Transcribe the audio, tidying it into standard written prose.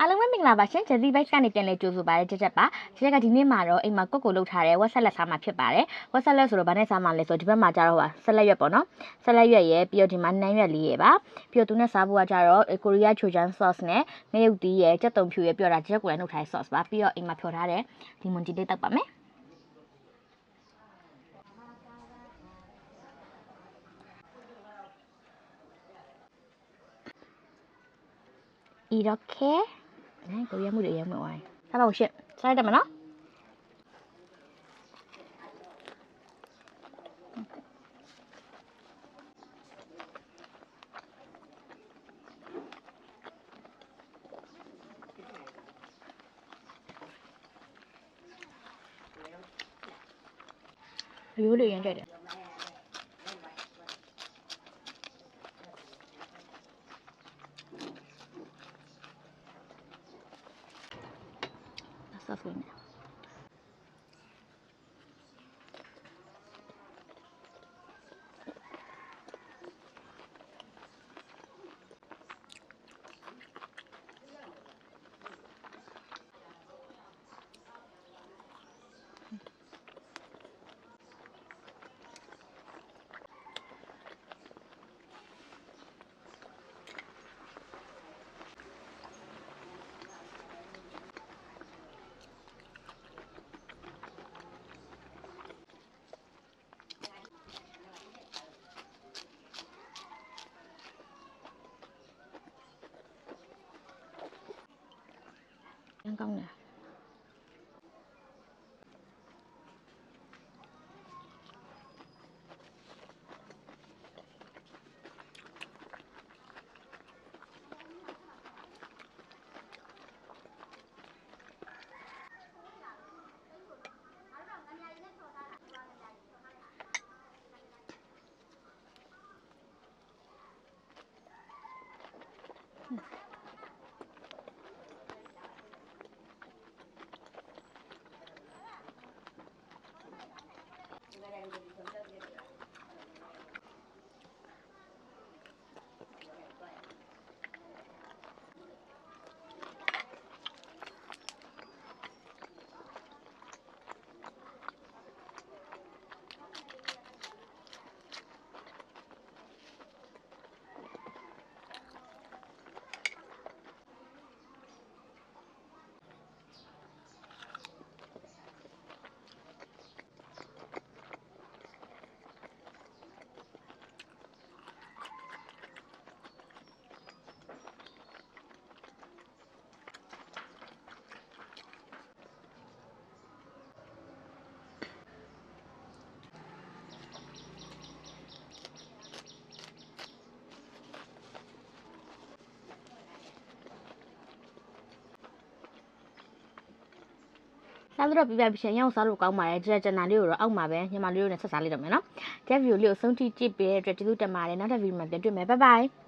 အားလုံးပဲမင်္ဂလာပါရှင်ဂျယ်စီဘိုက်ကနေပြန်လဲကြိုဆိုပါရကြက်ပါကြက်ကဒီနေ့မှာတော့အိမ်မှာကုတ်ကိုလုပ်ထားတဲ့ဝက်ဆက်လက်စားမှာဖြစ်ပါတယ်ဝက်ဆက်လက်ဆိုတော့ဗာနဲ့စားမှာလဲဆိုတော့ဒီဘက်မှာကျတော့ဆက်လက်ရွက်ပေါ့နော်ဆက်လက်ရွက်ရဲ့ပြီးတော့ဒီမှာနှမ်းရွက်လေးရဲ့ပါပြီးတော့သူနဲ့စားဖို့ကကျတော့ကိုရီးယားချိုချန် sauce နဲ့ငရုတ်သီးရဲ့ကြက်တုံဖြူရဲ့ပြီးတော့ဒါကြက်ကိုလည်းနှုတ်ထားတဲ့ sauce ပါပြီးတော့အိမ်မှာဖြော်ထားတဲ့ဒီမွန်ဂျီလေးတောက်ပါမယ်이렇게 고기야 물에 양면 와이. 450. 잘 되면 어? 요리 연결돼. sauce này. Con nè. Sao rồi bây giờ sẽ nhau sao được con mà ra chân nào đi rồi ông mà bé nhưng mà lưu này sao sao đi được mày nó cái video liệu sống chi chi bé rồi chỉ tụi mà để nó ra video mà đến tụi mày bye bye